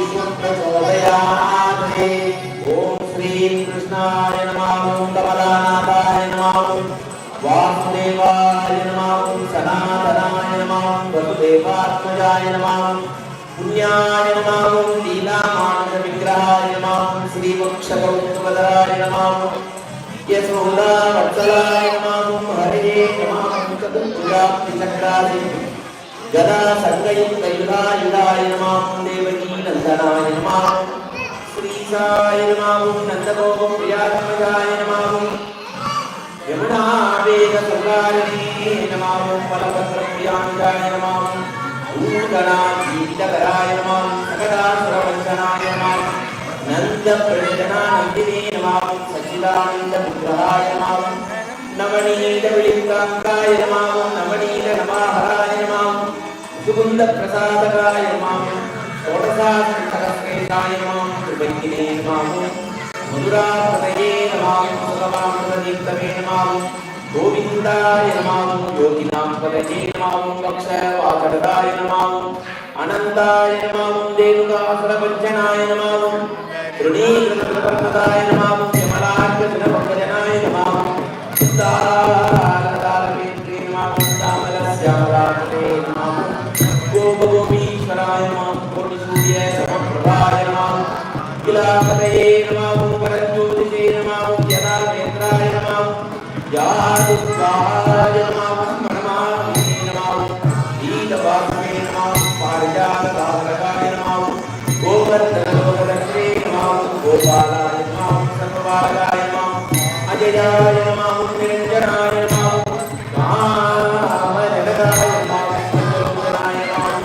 विष्णु प्रचोदयात्। ओम श्री कृष्णाय नमः। ओम कमलानाथाय नमः। वासुदेवाय नमः। सनातनाय नमः। वसुदेवात्मजाय नमः। पुण्याय नमः। लीलामानस विग्रहाय नमः। श्री वक्षगौतमधराय नमः। यशोदावत्सलाय नमः। हरे नमः। चतुर्भुजाब्धिचक्राय गदा संगयुक्तयुधायुधाय नमः। देवकी नंदनाय नमः। श्रीशाय नमः। नंदगोपप्रियात्मजाय नमः। यमुना वेदसुधारिणे नमः। फलपत्रप्रियाङ्गाय नमः। भूतनाथीतकराय नमः। सकटासुरवंदनाय नमः। नन्दप्रजनानन्दिने नमः। सच्चिदानन्दविग्रहाय नमः। नवनीतविलिप्ताङ्गाय नमः। नवनीतनमाहराय नमः। सुकुन्दप्रसादकाय नमः। षोडशाक्षरश्रेष्ठाय नमः। त्रिवैकिने नमः। मधुरापतये नमः। सुगमामृतदीप्तमे नमः। गोविन्दाय नमः। योगिनां पतये नमः। वक्षवाकरदाय नमः। अनन्ताय नमः। देवतासुरभञ्जनाय नमः। तृणीकृतप्रदाय नमः। यमलार्कजनभजनाय नमः। तारतारकेन्द्रे नमः। तामलस्यामलापते नमः। गोपगोपीश्वराय नमः। कोटिसूर्यसमप्रभाय नमः। किलापतये नमः। परज्योतिषे नमः। जनार्दनेन्द्राय नमः। यादुर्गाय नमः। नमामि नमः। ईदवासवे नमः। पारिजातकाय नमः। गोवर्धनलोकदक्षे नमः। गोपालाय नमः। सर्वबालाय नमः। अजयाय नमः। निरञ्जनाय नमः। महामजगदाय नमः। पंचलोचनाय नमः।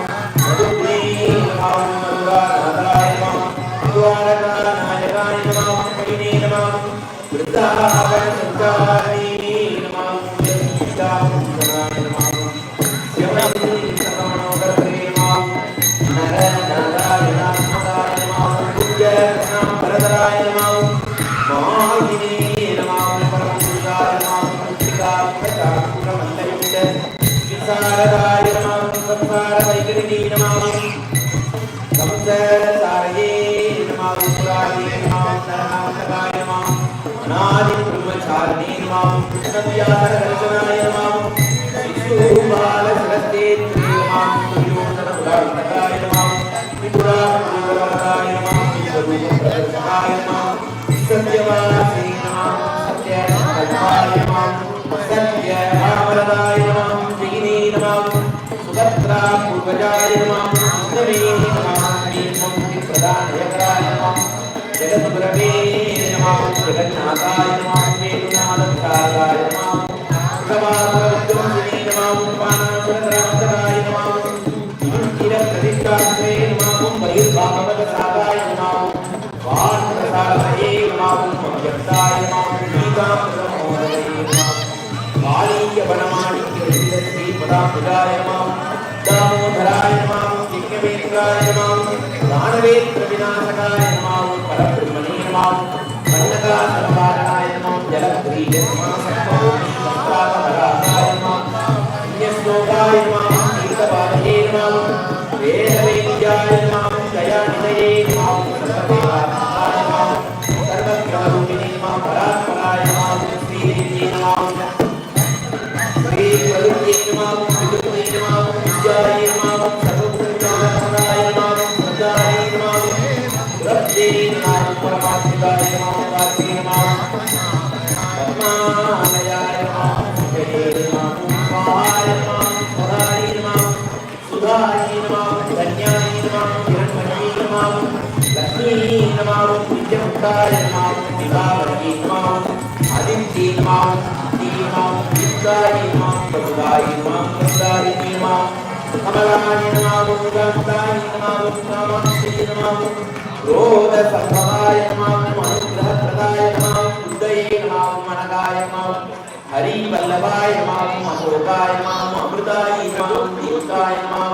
मधुग्ने नमः। मधुरानाथाय नमः। द्वारकानायकाय नमः। कविने नमः। वृन्दावनसञ्चारिणे नमः। जगदीशाय नमः। श्रवणमनोहरे नमः। नरनारायणात्मकाय नमः। पूज्यकृष्णाम्बरधराय नमः। मोहिने नमः। परमपुरुषाय नमः। पुष्टिकाप्रचाकुरमण्डयुक्त विशारदाय नमः। संसारवैकरिणे नमः। कंससारये नमः। पुराणे नमः। नरनाथकाय नमः। अनादिब्रह्मचारिणे नमः। कृष्णव्यासदर्शनाय नमः। शिशुबालसरस्तेत्रे नमः। दुर्योधनपुरान्तकाय नमः। त्रिपुरासुरवरदाय नमः। विश्वरूपप्रदर्शकाय नमः। सत्यवासे नमः। सत्यकल्पाय नमः। सत्यभावरदाय नमः। जयिने नमः। सुभद्रापूर्वजाय नमः। नमे नमः। श्रीमुक्तिप्रदानयकाय नमः। जगद्गुरवे नमः। जगन्नाथाय नमः। वेणुनाथाय नमः। प्रभावविद्वंसिने नमः। पानासुरक्रान्तकाय नमः। चिरप्रतिष्ठात्रे नमः। बहिर्भागवतसाराय नमः। वानप्रसादये नमः। मध्यस्थाय नमः। गीतामृतमहोदये नमः। कालीयवनमाणिक्यश्रीपदाम्बुजाय नमः। दामोदराय नमः। यज्ञवेत्राय नमः। दानवेत्रविनाशकाय नमः। परब्रह्मणे नमः। कन्नकासंवारणाय नमः। जलप्रिये नमः। सप्तभूमिसंस्थापकराय नमः। पुण्यश्लोकाय नमः। तीर्थपादये नमः। वेदवेद्याय नमः। दयानिधये नमः। सर्वदेवात्मकाय नमः। सर्वग्रहरूपिणे नमः। परात्पराय नमः। श्रीदेव्यै नमः। श्रीप्रभुत्यै नमः। विदुत्यै नमः। विद्यायै नमः। सर्वभूतजगन्नाथाय नमः। श्रद्धायै नमः। सुरभ्यै नमः। परमात्मिकाय नमः। कात्यै नमः। पद्मालयाय नमः। जये नमः। स्वाहाय नमः। स्वधाय नमः। सुधाय नमः। धन्याय नमः। हिरण्मयी नमः। लक्ष्मी नमः। विद्युक्ताय नमः। विभावती नमः। आदित्यै नमः। नमः। युक्ताय नमः। प्रभुदाय नमः। प्रभुदारिणे नमः। कमलाय नमः। कान्ताय नमः। कामाक्षी नमः। क्रोधसम्भवाय नमः। अनुग्रहप्रदाय नमः। बुद्धये नमः। मनकाय नमः। हरिवल्लभाय नमः। अशोकाय नमः। अमृताय नमः। देवताय नमः।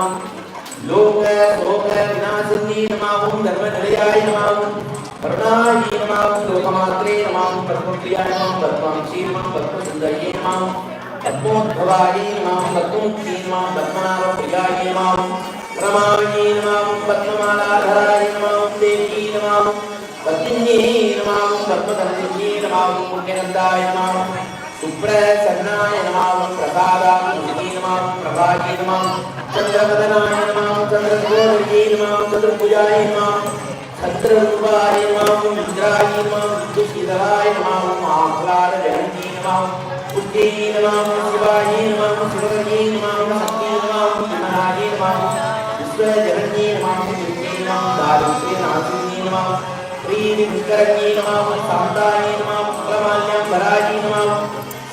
लोकशोकविनाशिनी नमः। धर्मनिलयाय नमः। करुणाय नमः। लोकमात्रे नमः। पद्मप्रियाय नमः। पद्माक्षी नमः। पद्मसुन्दर्यै नमः। पद्मोद्भवाय नमः। पद्मोक्ती नमः। पद्मनाभप्रियाय नमः। रमावती नमः पद्ममालाधराय नमः देवी नमः पद्मिनी नमः पद्मधरणी नमः पुण्यनंदाय नमः सुप्रसन्नाय नमः प्रसादाय नमः प्रभागे नमः चंद्रवदनाय नमः चंद्रगोरये नमः चतुर्भुजाय नमः छत्ररूपाय नमः इंद्राय नमः विद्युतराय नमः महाफलादजननी नमः पुष्टे नमः शिवाय नमः शिवये नमः शक्ति नमः विमलाय नमः विश्वजननी नमः दुर्गे नमः दारिद्र्यनाशिनी नमः श्रीविष्करण्ये नमः शान्ताय नमः फलमाल्याम्बराय नमः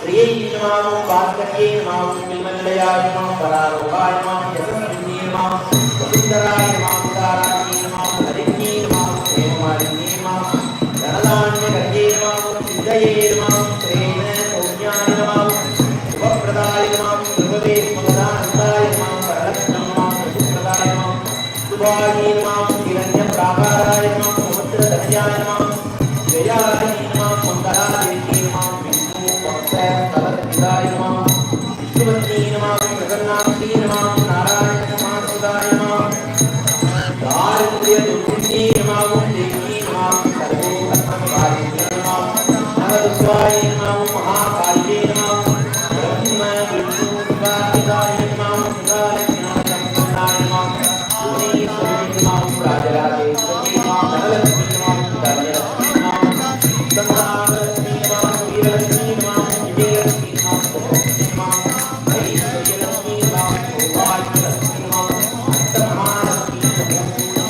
श्रियै नमः भास्कर्ये नमः विमलयाय नमः परारोहाय नमः यशस्विने नमः वसुन्धराय नमः उदाराय नमः हरिण्ये नमः हेममालिन्ये नमः धनधान्यकर्ये नमः सिद्धये नमः श्रेण सौज्ञाय नमः शुभप्रदाय नमः सर्वदे मदानन्दाय नमः वरलक्ष्मी नमः सुप्रदाय नमः शुभाय नमः हिरण्यप्राकाराय नमः समुद्रधन्याय नमः जयाय नमः मङ्गलाय नमः विष्णु भक्तस्तवतिदाय नमः विष्णुवती नमः प्रसन्नाक्षी नमः नारायण नमः सुदाय नमः दारिद्र्यदुर्गुण्ये नमः देवी नमः सर्वोत्तमभागिने नमः नवदुर्गाय नमः महाकाल्ये नमः ब्रह्म विष्णु शिवाय नमः सुदाय नमः संपन्नाय नमः भुवनेश्वरी नमः राजराजेश्वरी नमः धनलक्ष्मी नमः धन्यलक्ष्मी नमः संहारलक्ष्मी नमः वीरलक्ष्मी नमः विजयलक्ष्मी नमः सुभलक्ष्मी नमः ऐश्वर्यलक्ष्मी नमः सौभाग्यलक्ष्मी नमः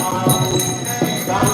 अष्टमहालक्ष्मी नमः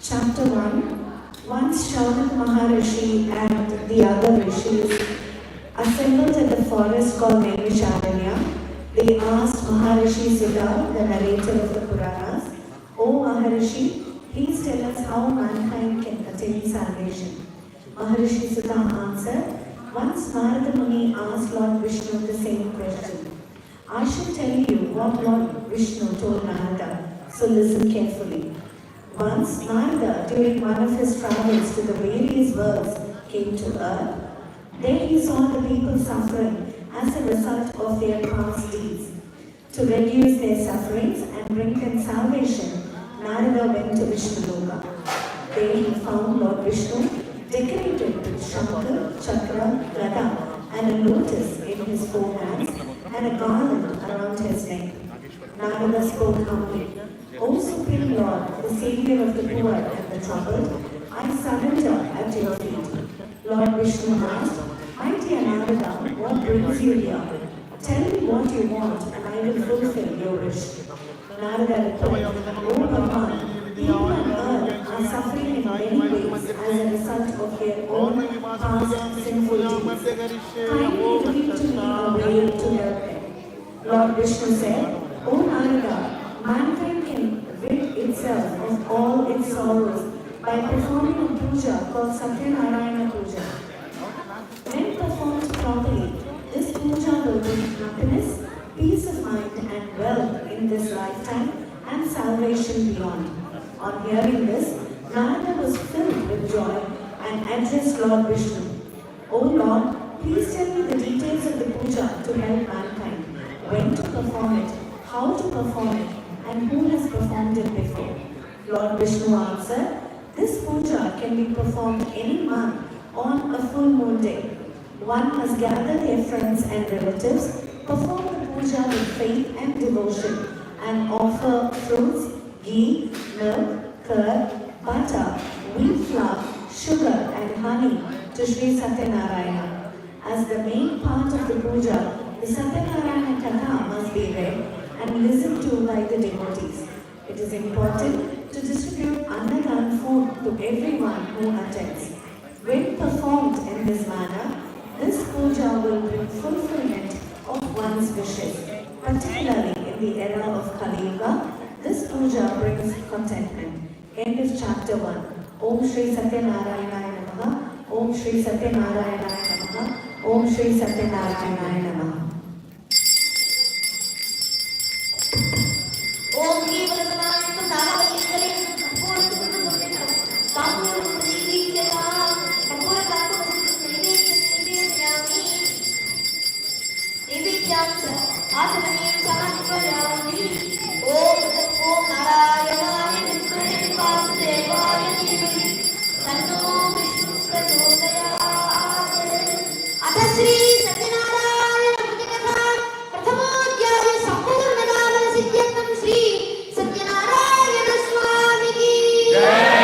Chapter 1. Once Shaunaka Maharishi and the other rishis assembled in the forest called Naimisharanya. They asked Maharishi Siddha, the narrator of the Puranas, "O Maharishi, please tell us how mankind can attain salvation." Maharishi Siddha answered, "Once Narada Muni asked Lord Vishnu the same question. I shall tell you what Lord Vishnu told Narada, so listen carefully. Once Narada, during one of his travels to the various worlds, came to earth. There he saw the people suffering as a result of their past deeds. To reduce their sufferings and bring them salvation, Narada went to Vishnu. There he found Lord Vishnu decorated with Shankar, Chakra, Gada and a lotus in his four hands and a garland around his neck. Narada spoke humbly, O Supreme Lord, the Saviour of the poor and the troubled, I surrender at your feet. Lord Vishnu asked, My dear Narada, what brings you here? Tell me what you want and I will fulfill your wish. Narada replied, O Bhagavan, people on earth are suffering in many ways as a result of their own past sinful deeds. Kindly reveal to me a way to help them. Lord Vishnu said, O Narada, mankind can rid itself of all its sorrows by performing a puja called Satyanarayana Puja. When performed properly, this puja will bring happiness, peace of mind and wealth in this lifetime and salvation beyond. On hearing this, Narada was filled with joy and addressed Lord Vishnu. O Lord, please tell me the details of the puja to help mankind, when to perform it, how to perform it, and who has performed it before. Lord Vishnu answered, this puja can be performed any month on a full moon day. One must gather their friends and relatives, perform the puja with faith and devotion, and offer fruits, ghee, milk, curd, butter, wheat flour, sugar, and honey to Sri Satyanarayana. As the main part of the puja, the Satyanarayana Katha must be read and listened to by the devotees. It is important to distribute Annadan food to everyone who attends. When performed in this manner, this puja will bring fulfillment of one's wishes. Particularly in the era of Kali Yuga, this puja brings contentment. End of chapter 1. Om Shri Satyanarayana Namaha. Om Shri Satyanarayana Namaha. Om Shri Satyanarayana Namaha. Om Ki Varasana Saravalikale Kapur Kapur Kapur Kapur Kapur Atmaniyam Samadipayami Om Narayana Vishnu Vasudevaya Dhimani Tanno Vishnu Prachodayat Atha Shri Satyanarayana Putikatha Prathamodhyaya Sampurnadana Siddhyatam Shri Satyanarayana Swami Ki Jai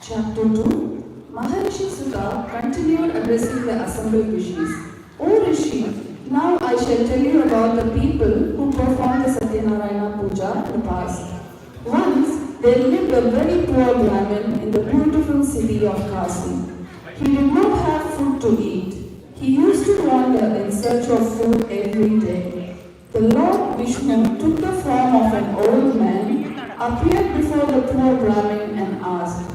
Chapter 2. Maharishi Sutta continued addressing the assembled rishis. O Rishi, now I shall tell you about the people who performed the Satyanarayana Puja in the past. Once, there lived a very poor Brahmin in the beautiful city of Kasi. He did not have food to eat. He used to wander in search of food every day. The Lord Vishnu took the form of an old man, appeared before the poor Brahmin and asked,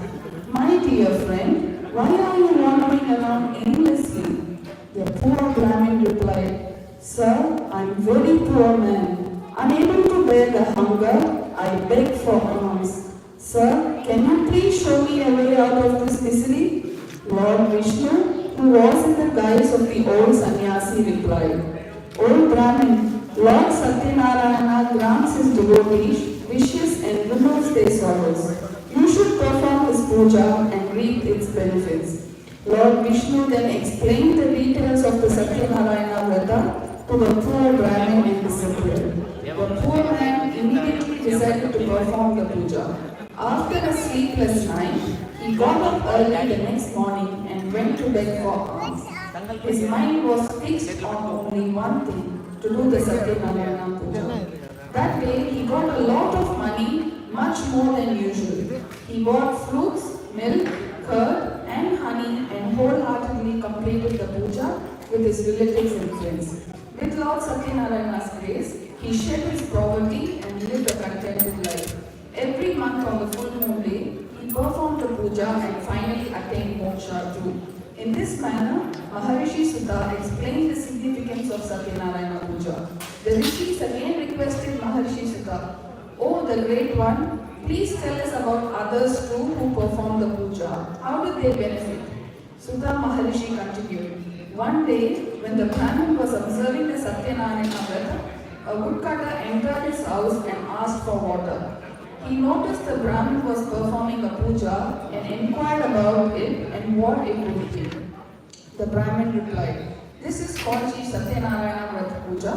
My dear friend, why are you wandering around aimlessly? The poor Brahmin replied, Sir, I am very poor man. Unable to bear the hunger, I beg for alms. Sir, can you please show me a way out of this misery? Lord Vishnu, who was in the guise of the old sannyasi, replied, O Brahmin, Lord Satyanarayana grants his devotees wishes and removes their sorrows. You should perform this puja and reap its benefits. Lord Vishnu then explained the details of the Satyanarayana Vrata to the poor Brahmin and disappeared. The poor man immediately decided to perform the puja. After a sleepless night, he got up early the next morning and went to beg for alms. His mind was fixed on only one thing, to do the Satyanarayana puja. That day he got a lot of money, much more than usual. He bought fruits, milk, curd and honey and wholeheartedly completed the puja with his relatives and friends. With Lord Satyanarayana's grace, he He shed his poverty and lived a contented life. Every month on the full moon day, he performed the puja and finally attained moksha too. In this manner, Maharishi Sutta explained the significance of Satyanarayana Puja. The rishis again requested Maharishi Sutta, "Oh, the great one, please tell us about others too who performed the puja. How did they benefit?" Sutta Maharishi continued, "One day, when the Brahmin was observing the Satyanarayana Vrata, a woodcutter entered his house and asked for water. He noticed the Brahmin was performing a puja and inquired about it and what it would be. The Brahmin replied, "This is called Sri Satyanarayana Vrata Puja.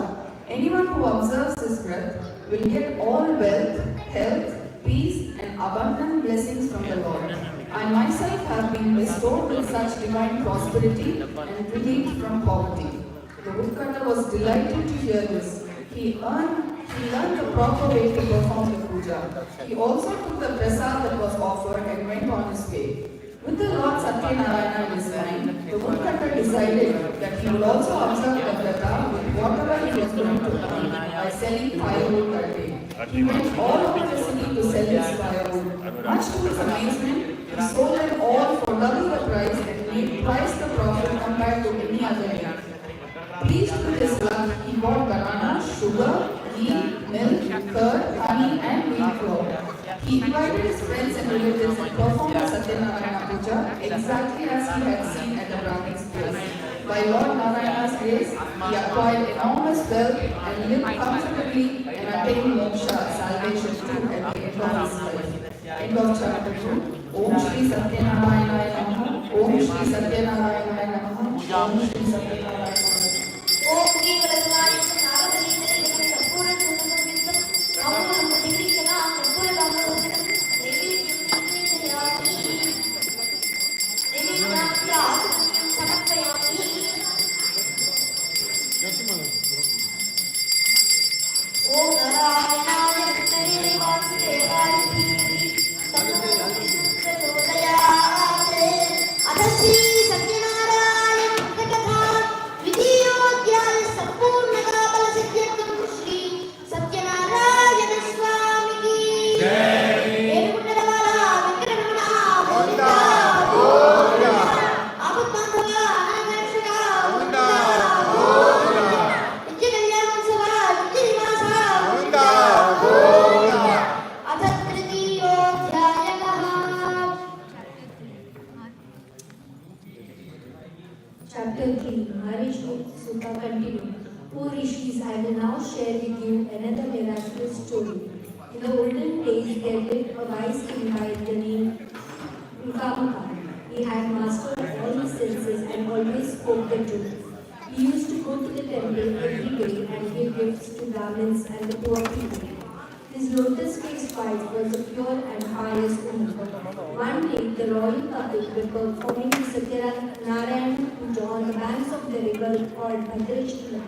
Anyone who observes this Vrata will get all wealth, health, peace and abundant blessings from the Lord. I myself have been bestowed with such divine prosperity and relief from poverty." The woodcutter was delighted to hear this. He learned the proper way to perform the puja. He also took the prasad that was offered and went on his way. With the Lord Satyanarayana in his mind, the woodcutter decided that he would also observe the vrata with whatever he was going to earn by selling firewood that day. He went all over the city to sell his firewood. Much to his amazement, he sold them all for double the price and made twice the profit compared to any other day. Pleased with his luck, he bought bananas, sugar, ghee, milk, curd, honey and wheat flour. He invited his friends and relatives and performed the Satyanarayana Puja exactly as he had seen at the Brahmin's place. By Lord Narayana's grace, he acquired enormous wealth and lived comfortably and attained moksha, salvation too, at the end of his life. End of chapter 2. Om Shri Satyanarayana Namaha. Om Shri Satyanarayana Namaha. Om Shri Satyanarayana Namaha. ओम केवलस्माय नारदलीतले संपूर्ण सुखसंवित्त अमूलं प्रतिक्रियना संपूर्ण कामोदकं देवी चित्तयामि देवी नाट्या समर्पयामि ओम नारायणाय विष्णवे वासुदेवाय धीमहि तन्नो प्रचोदयात् अथ श्री सत्यनारायण कथा विधियोऽध्याय संपूर्णता बलसिद्ध्यर्थं श्री सत्यनारायण स्वामी की जय। वेणुकुण्डलवाला वेंकटरमण गोविंदा गोविंदा आपद्बांधवा अनाथरक्षका गोविंदा गोविंदा नित्यकल्याणोत्सवा नित्यनिवासा गोविंदा गोविंदा। अथ तृतीयोऽध्यायः। Chapter 3, Maharishi Sutta continued. O Rishis, I will now share with you another miraculous story. In the olden days, there lived a wise king by the name Truganina. He had mastered all his senses and always spoke the truth. He used to go to the temple every day and give gifts to Brahmins and the poor people. His lotus-faced wife was a pure and pious woman. One day, the royal couple were performing the Satyanarayana Puja on the banks of the river called Bhadrashila.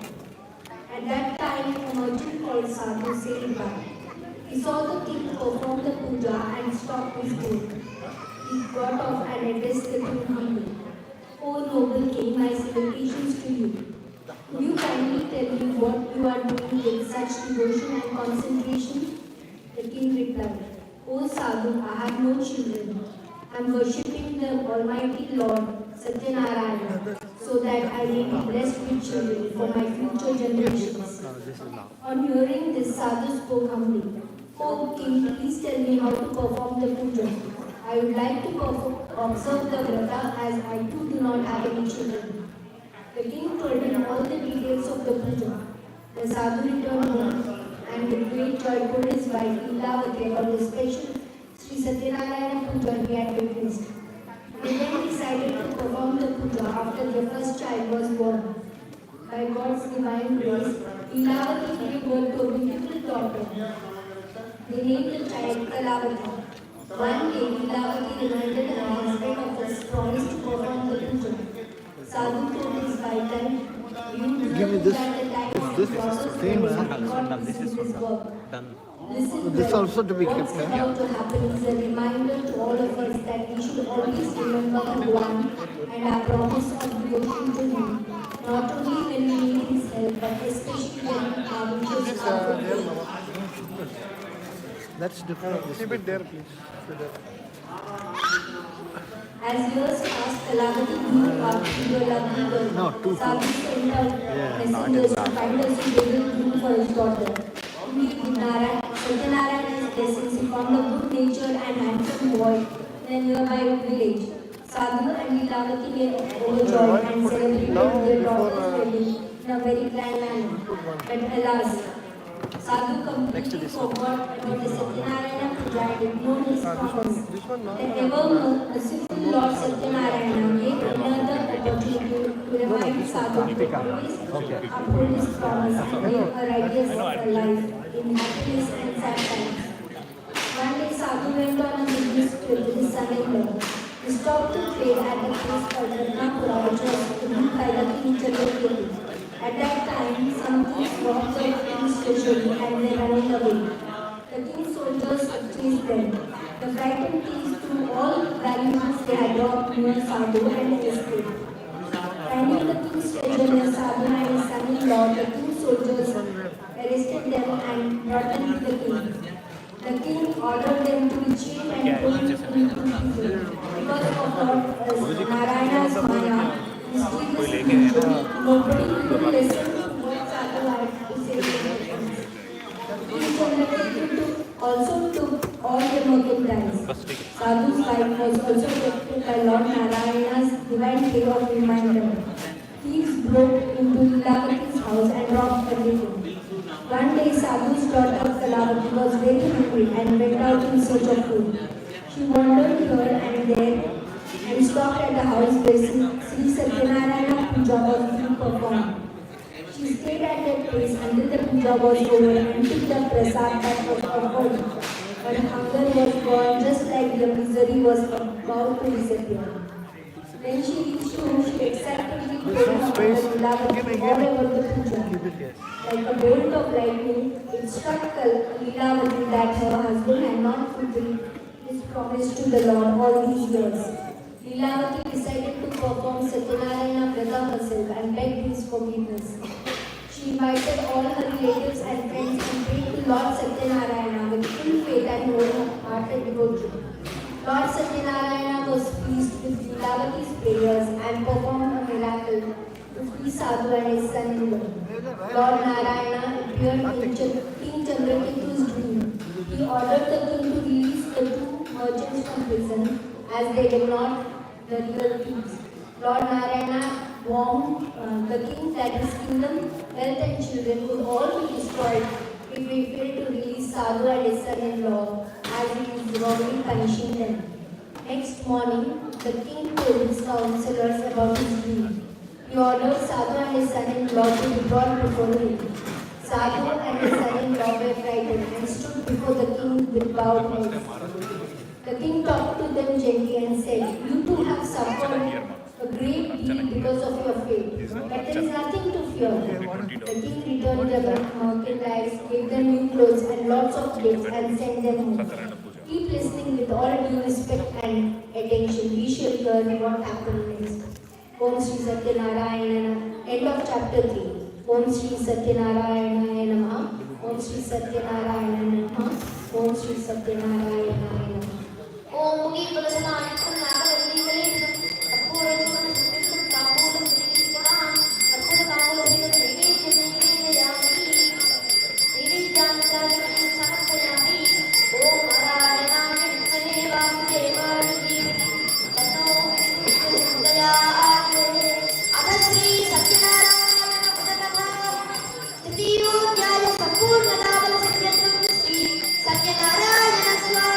At that time, a merchant called Sadhu sailed by. He saw the king perform the puja and stopped his boat. He got off and addressed the king humbly. "O noble king, my salutations to you. Would you kindly tell me what you are doing with such devotion and concentration?" The king replied, "O Sadhu, I have no children. I am worshipping the Almighty Lord Satyanarayana so that I may be blessed with children for my future generations." On hearing this, Sadhu spoke humbly. "O king, please tell me how to perform the puja. I would like to observe the vrata as I too do not have any children." The king told him all the details of the puja. The sadhu returned home and with great joy told his wife Lilavati about the special Sri Satyanarayana puja he had witnessed. They then decided to perform the puja after their first child was born. By God's divine grace, Lilavati gave birth to a beautiful daughter. They named the child Kalavati. One day, Lilavati reminded her husband of his promise to perform the puja. Sadhu told his wife that you know that the time This same. This is work. done. Listen This well. also to be What's kept. about to happen is a reminder to all of us that we should always remember Bhagwan and our promise of devotion to Him, not only when we need His help, but especially when our wishes are fulfilled. That's different. Keep it there, please. As years passed, Kalavati grew up to a lovely girl. No, two. Sadhu sent out messengers to find a suitable groom for his daughter. Indeed, with Satyanarayana's blessings, he found a good-natured and handsome boy in a nearby village. Sadhu and Lilavati were overjoyed and celebrated their daughter's wedding in a very grand manner. But alas, Sadhu completely forgot about the Satyanarayana puja and ignored his promise. The ever merciful Lord Satyanarayana gave another opportunity to remind Sadhu to always uphold his promise and live a righteous life in happiness and sad times. One day Sadhu went on a business trip with his son-in-law. He stopped to trade at a place called Ratnapura, which was ruled by the king Chandraketu. At that time, some thieves robbed the king's treasury and they ran away. The king's soldiers chased them. The frightened thieves threw all valuables they had robbed near Sadhu and escaped. Finding the king's treasure near Sadhu and his son-in-law, the king's soldiers arrested them and brought them to the king. The king ordered them to be chained and thrown into prison. Because of Lord Narayana's Maya, nobody could listen to what Sadhu had to say to the kings. King Chandraketu also took all the merchandise. Sadhu's wife was also protected by Lord Narayana's divine care of reminder. Thieves broke into Lilavati's house and robbed everything. One day, Sadhu's daughter Kalavati was very hungry and went out in search of food. She wandered here and there and stopped at the house where Sri Satyanarayana puja was being performed. She stayed at that place until the puja was over and took the prasad that was offered. Her hunger was gone just like the misery was about to disappear. When she reached home, she excitedly told her mother Lilavati all about the puja. Like a bolt of lightning, it struck Lilavati that her husband had not fulfilled his promise to the Lord all these years. Lilavati decided to perform Satyanarayana Vrata herself and begged his forgiveness. She invited all her relatives and friends and prayed to Lord Satyanarayana with full faith and wholehearted devotion. Lord Satyanarayana was pleased with Lilavati's prayers and performed a miracle to free Sadhu and his son-in-law. Lord Narayana appeared in King Chandraketu's dream. He ordered the king to release the two merchants from prison as they were not the real thieves. Lord Narayana warned the king that his kingdom, wealth and children would all be destroyed if he failed to release Sadhu and his son-in-law as he is wrongly punishing them. Next morning, the king told his counselors about his dream. He ordered Sadhu and his son-in-law to be brought before him. Sadhu and his son-in-law were frightened and stood before the king with bowed heads. The king talked to them gently and said, "You too have suffered a great deal because of your faith, but there is nothing to fear." The king returned their merchandise, gave them new clothes and lots of gifts and sent them home. Keep listening with all due respect and attention. We shall hear what happened next. Om Sri Satyanarayana. End of chapter 3. Om Sri Satyanarayana Namaha. Om Sri Satyanarayana Namaha. Om Sri Satyanarayana Namaha. Om Mugi Padasanayakam Nagavalidikaledam Apura Chivana Sukkam Tamula Srikam Apura Tamula Srikam Nivejyami Nivejyantarikam Samaprayami Om Narayana Vitsane Vasudevaya Tanno Vishnu Adha Sri Satyanarayana Putakatha Tritiyodhyaya Sampurnada Bala Satyatam Sri Satyanarayana Swami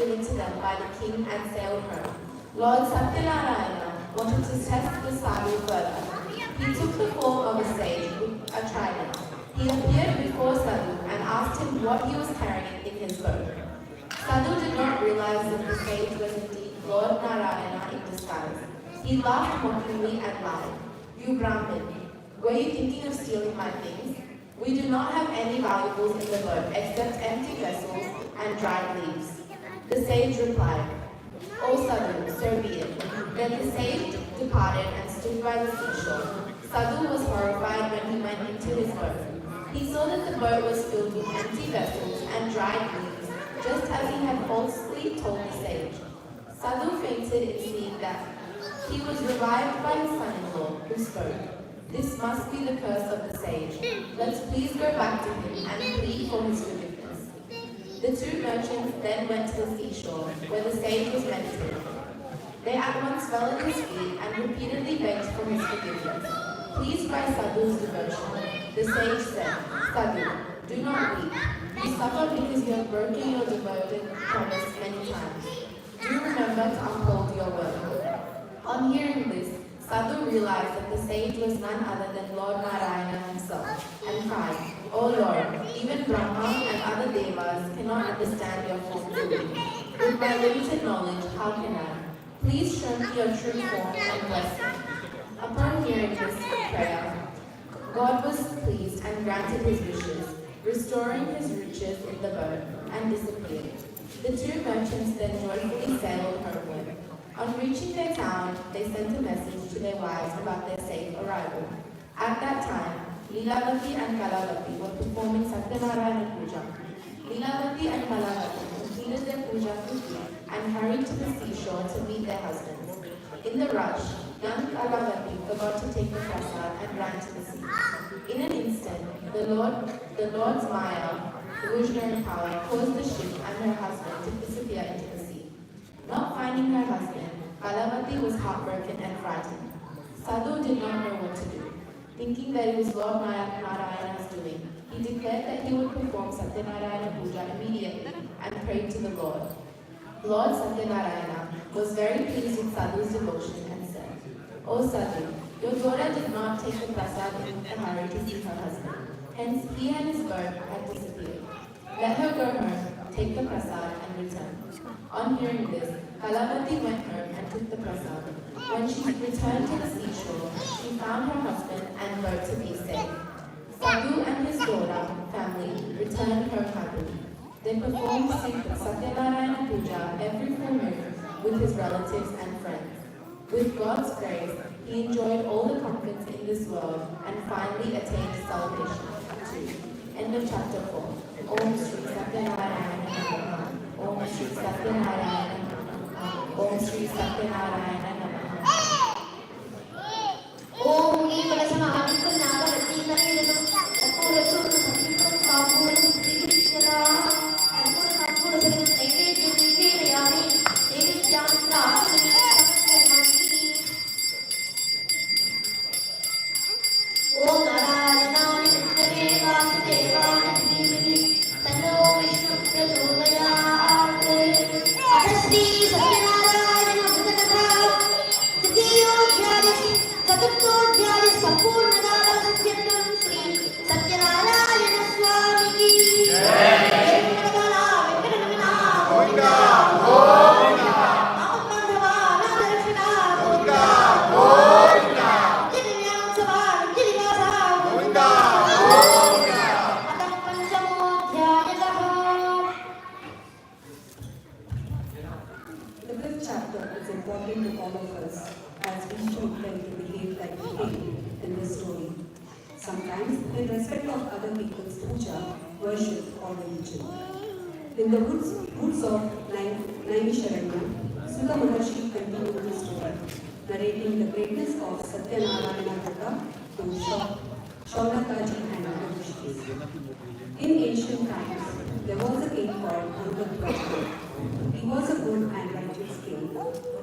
given to them by the king and sailed home. Lord Satyanarayana wanted to test the sadhu further. He took the form of a sage with a trident. He appeared before Sadhu and asked him what he was carrying in his boat. Sadhu did not realize that the sage was indeed Lord Narayana in disguise. He laughed mockingly and lied. You Brahmin, were you thinking of stealing my things? We do not have any valuables in the boat except empty vessels and dried leaves. The sage replied, O Sadhu, so be it. Then the sage departed and stood by the seashore. Sadhu was horrified when he went into his boat. He saw that the boat was filled with empty vessels and dried leaves, just as he had falsely told the sage. Sadhu fainted in seeing that he was revived by his son-in-law, who spoke. This must be the curse of the sage. Let's please go back to him and plead for his forgiveness. The two merchants then went to the seashore, where the sage was meditating. They at once fell at his feet and repeatedly begged for his forgiveness. Pleased by Sadhu's devotion, the sage said, Sadhu, do not weep. You suffer because you have broken your devoted promise many times. Do remember to uphold your word. On hearing this, Sadhu realized that the sage was none other than Lord Narayana himself, and cried, O Lord, even Brahma and other devas cannot understand your form fully. With my limited knowledge, how can I? Please show me your true form and bless me. Upon hearing this prayer, God was pleased and granted his wishes, restoring his riches in the boat, and disappeared. The two merchants then joyfully sailed homeward. On reaching their town, they sent a message to their wives about their safe arrival. At that time, Leelavati and Kalavati were performing Satyanarayana Puja. Leelavati and Kalavati completed their puja quickly and hurried to the seashore to meet their husbands. In the rush, young Kalavati forgot to take the prasad and ran to the sea. In an instant, the Lord's Maya, illusionary power, caused the ship and her husband to disappear into the sea. Not finding her husband, Kalavati was heartbroken and frightened. Sadhu did not know what to do. Thinking that it was Lord Narayana's doing, he declared that he would perform Satyanarayana Puja immediately and prayed to the Lord. Lord Satyanarayana was very pleased with Sadhu's devotion and said, O Sadhu, your daughter did not take the prasad in a hurry to see her husband. Hence, he and his bird had disappeared. Let her go home, take the prasad, and return. On hearing this, Kalavati went home and took the prasad. When she returned to the seashore, she found her husband and bird to be safe. Sadhu and his daughter, family, returned home happily. They performed Satyanarayana Puja every full moon with his relatives and friends. With God's grace, he enjoyed all the comforts in this world and finally attained salvation too. End of chapter 4. Om Shri Satyanarayana Namaha. Om Shri Satyanarayana Namaha. Om Shri Satyanarayana Namaha. Om Muni Padasana Adikam Nagavati Naredam Apura Churna Sankirtam Kapuram Srikrishna Apura Kampura Saram Naivedya Nivedayami Nivedyam Prasani Samayami Om Narayana Nitare Vasudevana Dhimani Tanno Vishnu Prachodayat Adasri Satyanarayana Bhutakatha Titiyodhyayasi Chaturthodhyaya Sampurnadara Satyam Shri Satyanarayana Swami Ki Jai Venkatala Venkatamana Govinda Govinda Namadmadhava Nadarshana Govinda Govinda Jidivyanam Sabha Jidivasa Govinda Govinda Atam Panchamodhyayatah. The fifth chapter is important to all of us as we should learn to behave like we did in this story. Sometimes in respect of other people's puja, worship or religion. In the woods of Naimisharanya, Sutta Maharshi continued his story, narrating the greatness of Satyanarayana Bhutta to Shaunakaji and other rishis. In ancient times, there was a king called Truganina. He was a good and righteous king,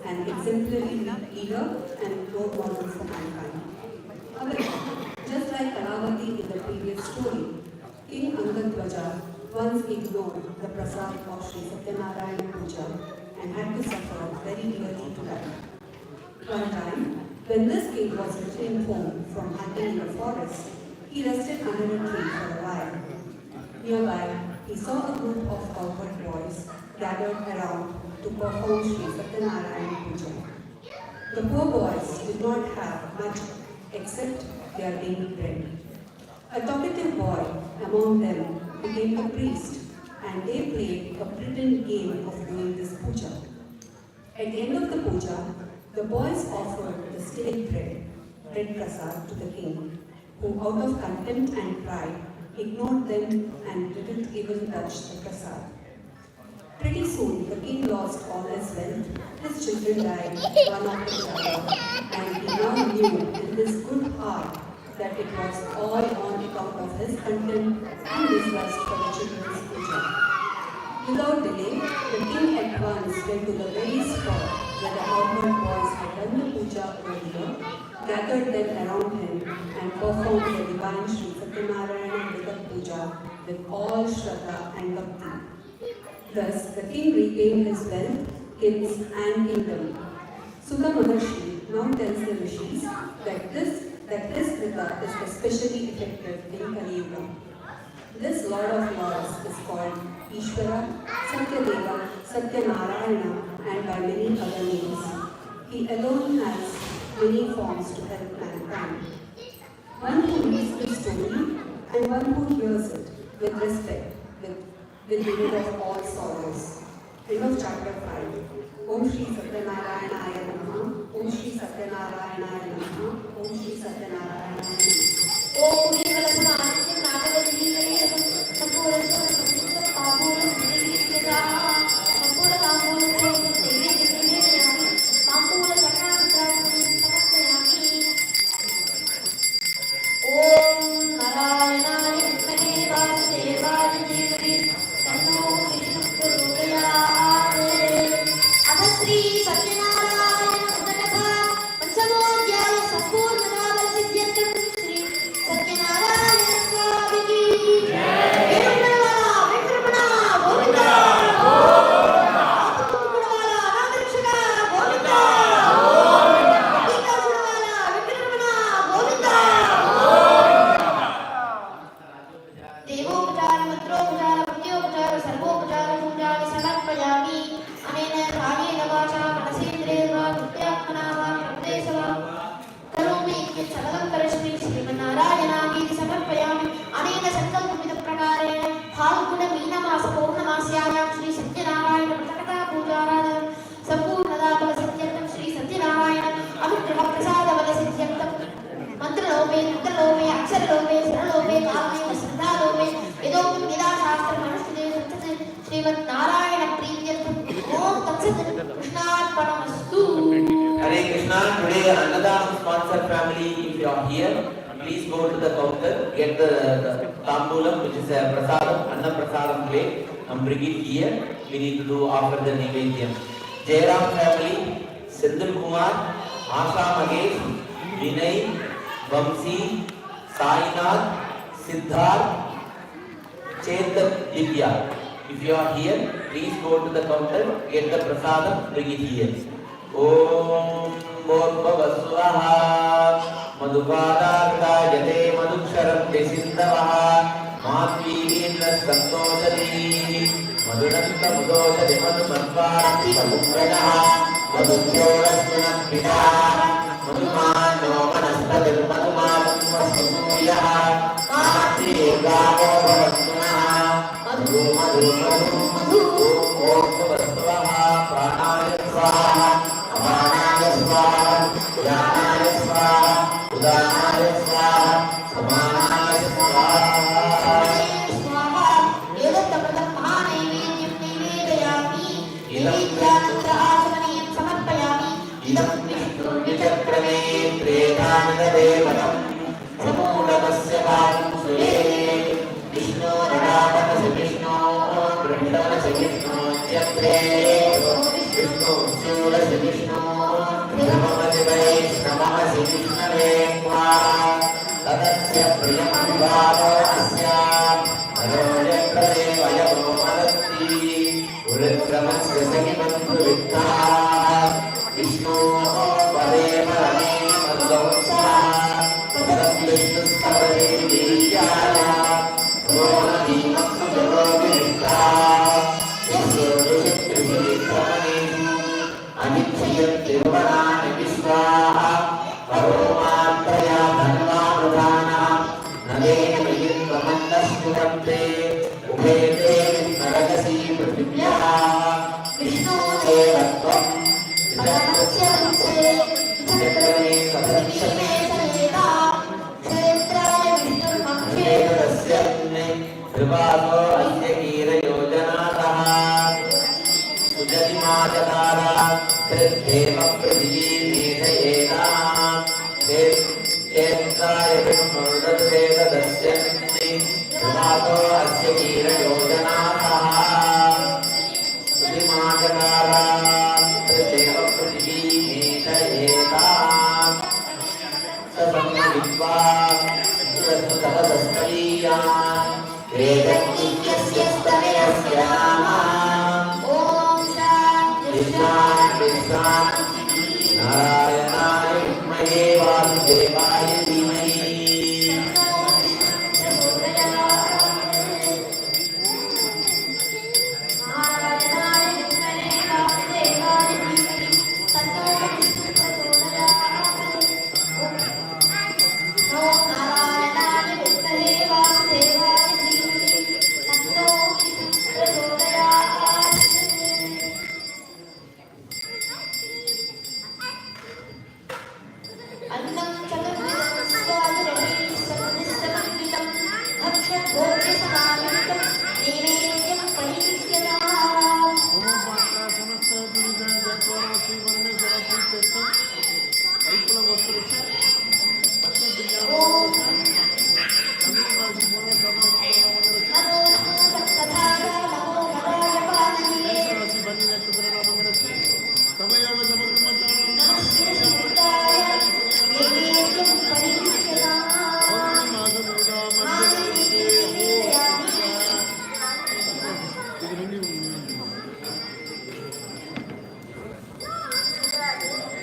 an exemplary leader and role model for mankind. However, just like Kalavati in the previous story, King Angadwaja once ignored the prasad of Sri Satyanarayana Puja and had to suffer very dearly to that. One time, when this king was returning home from hunting in the forest, he rested under a tree for a while. Nearby, he saw a group of cowherd boys gathered around to perform Sri Satyanarayana Puja. The poor boys did not have much except their daily bread. A talkative boy among them became a priest, and they played a pretend game of doing this puja. At the end of the puja, the boys offered the stale bread prasad to the king, who out of contempt and pride ignored them and didn't even touch the prasad. Pretty soon, the king lost all his wealth, his children died one after the other, and he now knew in his good heart that it was all on account of his contempt and disgust for the children's puja. Without delay, the king at once went to the very spot where the cowherd boys had done the puja earlier, gathered them around him, and performed the divine Sri Satyanarayana Vidat Puja with all Shraddha and Bhakti. Thus, the king regained his wealth, kings, and kingdom. Sudha Maharshi now tells the rishis that this Vita is especially effective in Kali Yuga. This Lord of Lords is called Ishvara, Satyadeva, Satyanarayana, and by many other names. He alone has many forms to help mankind. One who reads the story and one who hears it with respect will be rid of all sorrows. End of chapter 5. Om Shri Satyanarayanaya Namaha. Om Shri Satyanarayanaya Namaha. Om Shri Satyanarayanaya Namaha. Om Shri Satyanarayanaya Hare Krishna. Today Annadam sponsor family, if you are here, please go to the counter, get the tambulam, which is a prasadam, Anna prasadam plate, and bring it here. We need to do offer the Nivedyam. Jairam family, Sindhul Kumar, Asha Mahesh, Vinay, Vamsi, Sainath, Siddharth, Chetan, Divya. If you are here, please go to the counter, get the prasadam, bring it here. Om Bhagavasvaha Madhupadardayate Madhuksharamte Sindavaha Madhvindra Santosati Madhuranta Mudosati Madhumatvarati Madhukranaha Madhukyodastunapita Madhumano Manastadir Madhumadam Vasuduryaha Madhri Gavo Bhavastunaha Madhu Madhu Madhu Madhu Om Bhagavasvaha Pranaya Svaha Amanaya Svaha, Udanaya Svaha, Udanaya Svaha, Samanaya Svaha. Vedatapadam Mahanaivedyam Nivedayami Nivedyanatra Asamaniyam Samarpayami Idam Vishnu Vichakrame Predanana Devatam Samudavasya Bhavam Sule Vishnu Radhavanasya Vishnu Brahmanasya Vishnu Chakre Vishnu Sulasya Vishnu Namaste Vaishnavasya Vishnave Tadasya Priyam Vivado Asya Aroja Pradeva Vishnu Pade Parame Madhavsa Padam Vishnu Spare Vidyaya Gona Dima Sudavita Yasuru Shukri Anitya Tiruvana Vishwa Paromantaya Dhanvamudana Nade Vayindramandasmurante Ubhete Naragasi Pratibhya Vishnu Devatvam Vijayasya Vise Vijakrame Kadakshame Saneta Kshetraya Vishnu Makshetrasya Krivaso Asya Gira Yojanataha Sujati Majatara Kriddheva Pradhivimeshayena Kshetraya Vishnu Veda Dasyamni Krivaso Asya Gira Yojanataha Sujati Majatara Kriddheva Pradhivimeshayena Sasamya Vidva Sudasmutavadaspariya Vedam Nityasya Stavayasya Nama Om Shanti Vishwan Narayanaaya Vimhaye Vasudevaya Dhimahi अन्नं चतुर्विधं स्वादरसं सन्निष्टमन्वितं भक्ष्यभोज्यसमायुक्तं नैवेद्यं परिदृश्यताम् ॐ नमो सत्तथाय नमो नराय पाणये नमः शिरसिद्धाय नैवेद्यं परिदृश्यताम्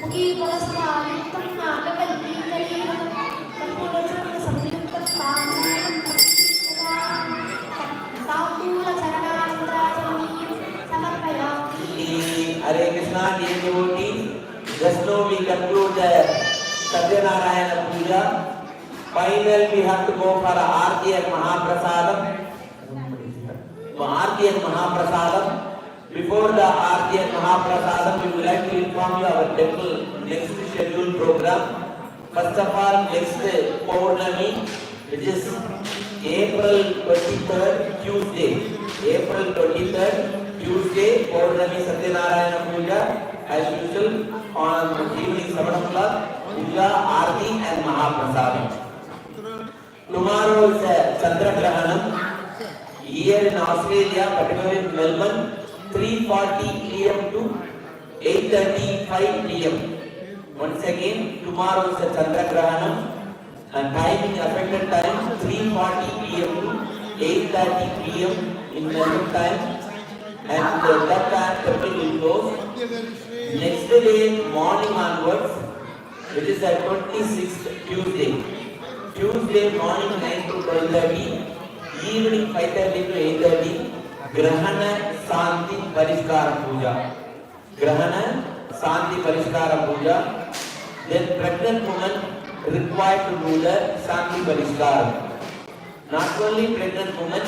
मुखीफलसमायुक्तं नागकल्पीकरीतं कर्पूरचूर्णसंयुक्तं ताम्बूलचरणानन्तराचमनीयं समर्पयामि। Hare Krishna, dear devotees, just now we conclude the Satyanarayana Puja. Final we have to go for Aarti and Mahaprasadam. Aarti and Mahaprasadam. Before the Aarti and Mahaprasadam, we would like to inform you our temple next scheduled program. First of all, next Paurnami, which is April 23rd, Tuesday. April 23rd, Tuesday, Paurnami Satyanarayana Puja, as usual, on evening 7 o'clock, Puja, Aarti and Mahaprasadam. Tomorrow is Chandra Grahanam. Here in Australia, particularly in Melbourne, 3:40 p.m. to 8:35 p.m. Once again, tomorrow is the Chandra Grahanam. And timing, affected time, 3:40 p.m. to 8:30 p.m. in Melbourne time. And that time, temple will close. Next day, morning onwards, which is the 26th Tuesday. Tuesday morning 9 to 12:30, evening 5:30 to 8:30, Grahana Santi Parishkara Puja. Grahana Santi Parishkara Puja. Then pregnant woman required to do the Santi Parishkara. Not only pregnant women,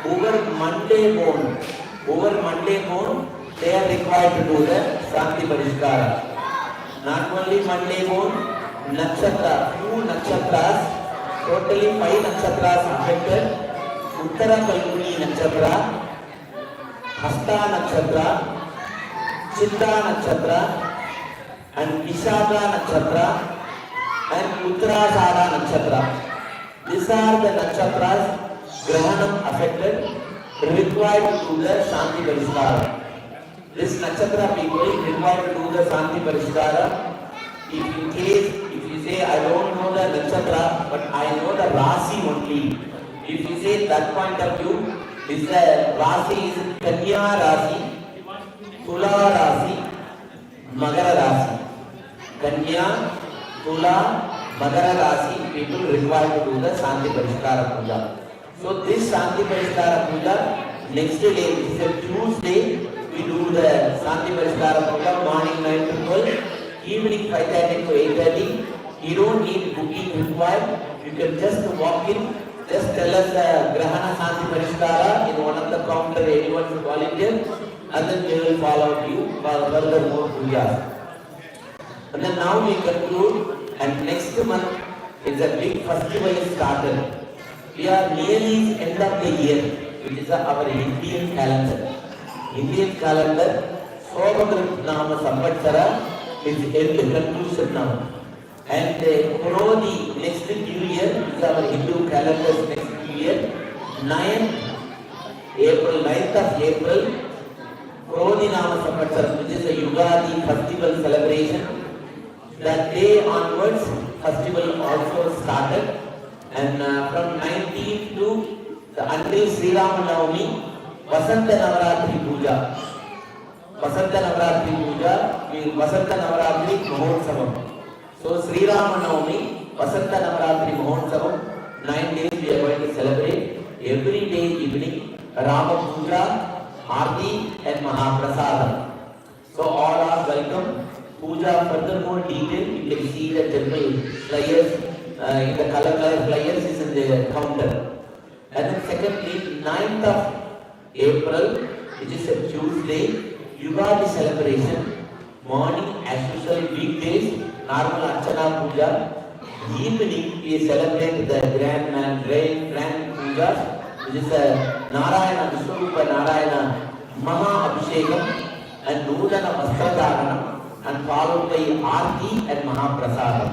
over Monday born, they are required to do the Santi Parishkara. Not only Monday born, Nakshatra, 2 Nakshatras, totally 5 Nakshatras affected. Uttara Kalpuni Nakshatra, Hasta Nakshatra, Chitta Nakshatra, and Vishaka Nakshatra, and Uttarashada Nakshatra. These are the Nakshatras Grahanam affected, required to do the Shanti Parishkara. This Nakshatra people required to do the Shanti Parishkara. If in case, if you say, I don't know the Nakshatra, but I know the Rasi only. If you say that point of view, this Rasi is Kanya Rasi. Tula Rasi, Magara Rasi. Kanya, Tula, Magara Rasi, people required to do the Shanti Parishkara Puja. So this Shanti Parishkara Puja, next day, which is a Tuesday, we do the Shanti Parishkara Puja morning 9 to 12, evening 5:30 to 8:30. You don't need booking required. You can just walk in, just tell us Grahana Shanti Parishkara in one of the counter, anyone should volunteer, and then we will follow you for further more pujas. And then now we conclude, and next month is a big festival started. We are nearly end of the year, which is our Indian calendar. Indian calendar, Sobhadranama Samvatsara is end conclusion now. And Kurodi next new year is our Hindu calendar's next new year. 9th of April, Kurodi Nama Samvatsara, which is a Yugadi festival celebration. That day onwards, festival also started. And from 19th to until Sri Ramanavami, Vasanta Navaratri Puja. Vasanta Navaratri Puja means Vasanta Navaratri Mahotsavam. So Sri Ramanavami, Vasanta Navaratri Mahotsavam, 9 days we are going to celebrate. Every day evening, Rama Puja, Aarti and Mahaprasadam. So all are welcome. Puja, further more detail, you can see the temple flyers, in the color flyers is in the counter. And then secondly, 9th of April, which is a Tuesday, Yugadi celebration, morning as usual weekdays, normal Archana Puja, evening we celebrate the grand Puja, which is a Narayana, Vishwarupa Narayana Maha Abhishekam and Nudana Vastradharanam, and followed by Aarti and Mahaprasadam.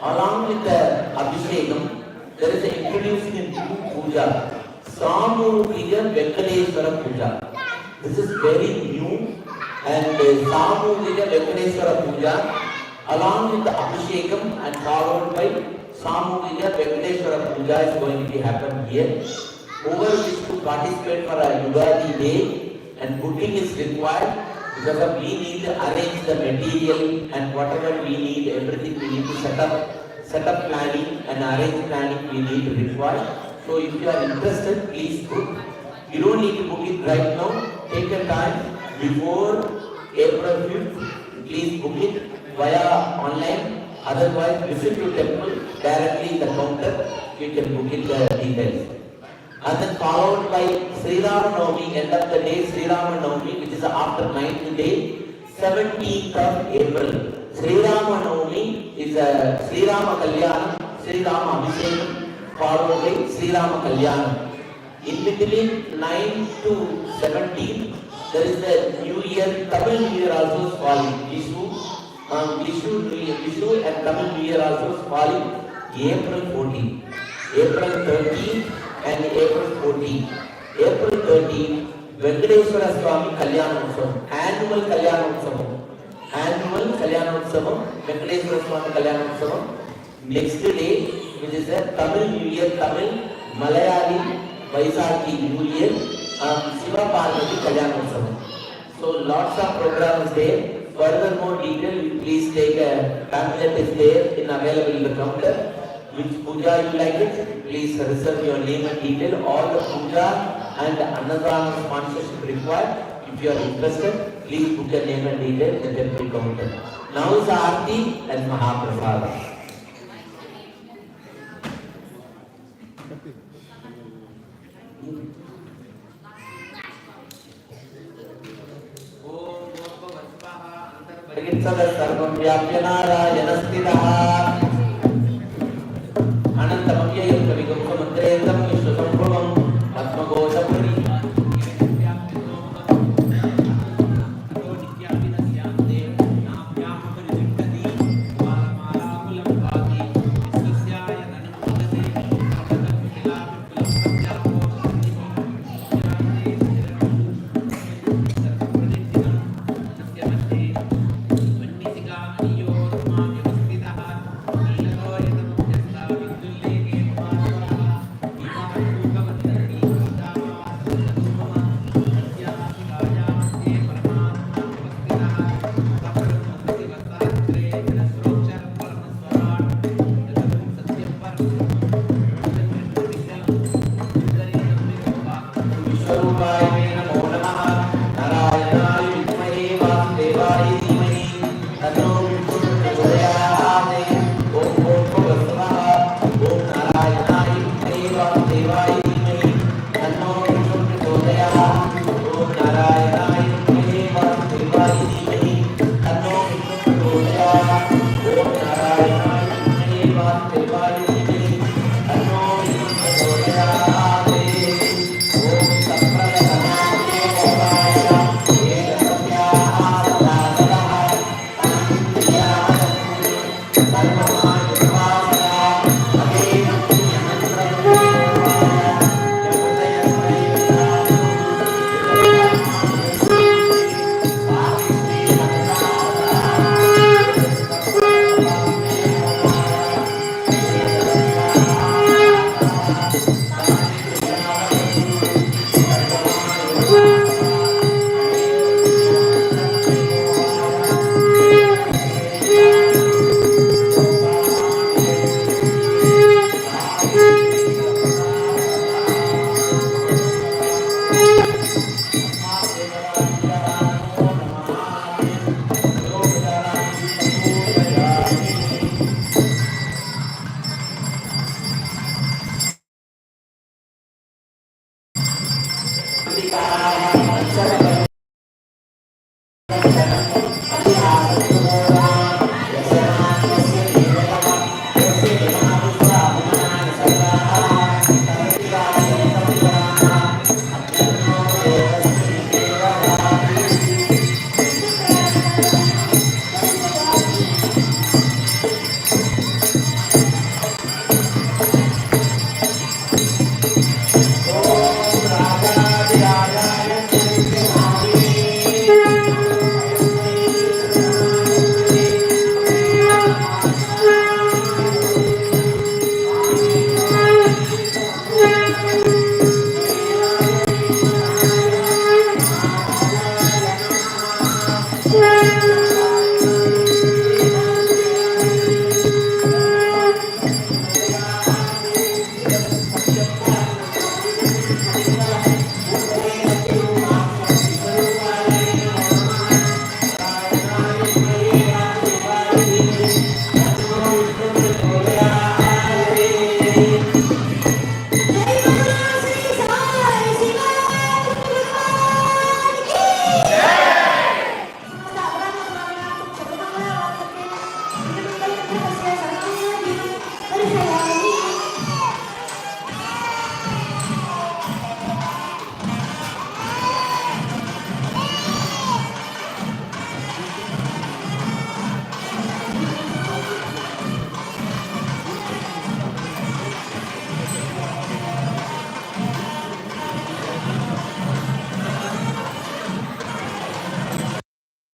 Along with the Abhishekam, there is an introducing in new puja, Samurugika Venkateswara Puja. This is very new, and Samurugika Venkateswara Puja, along with the Abhishekam and followed by Samurugika Venkateswara Puja is going to be happen here. Whoever wishes to participate for a Yugadi day and booking is required, because we need to arrange the material and whatever we need, everything we need to set up planning and arrange planning we need to require. So if you are interested, please book. You don't need to book it right now. Take your time before April 5th. Please book it via online. Otherwise, visit your temple directly in the counter. You can book it the details. And then followed by Sri Ramanavami, end of the day Sri Ramanavami, which is after 9th day, 17th of April. Sri Ramanavami is a Sri Rama Kalyanam, Sri Rama Abhishekam, followed by Sri Rama Kalyanam. In between 9 to 17, there is the New Year, Tamil New Year also is falling. Vishu and Tamil New Year also is falling April 14, April 13 and April 14. April 13, Venkateswara Swami Kalyanotsavam, annual Kalyanotsavam. Annual Kalyanotsavam, Venkateswara Swami Kalyanotsavam. Next day, which is a Tamil New Year, Tamil, Malayali, Vaisakhi New Year, Siva Parvati Kalyanotsavam. So lots of programs there. Further more detail, please take a pamphlet is there in available in the counter. Which puja you like it, please reserve your name and detail. All the puja and Annadana sponsorship required. If you are interested, please book your name and detail in the temple counter. Now is Aarti and Mahaprasada. Sarvam Vyapyanara Yanastitaha Anantamapyayam Kavigamsamantrendam Vishwasambhavam Atmagosapari वासुदेवाय धीमहि तन्नो विष्णुः प्रचोदयात् ओम भूर्भुवः स्वः ओम नारायणाय विद्महे वासुदेवाय धीमहि तन्नो विष्णुः प्रचोदयात् ओम नारायणाय विद्महे वासुदेवाय धीमहि तन्नो विष्णुः प्रचोदयात् ओम नारायणाय विद्महे वासुदेवाय धीमहि तन्नो विष्णुः प्रचोदयात् ओम संप्रदानाय देवाय एकसत्याः सदा सदा अनन्त्याः सर्वमाय स्वाहा अगे Thank you.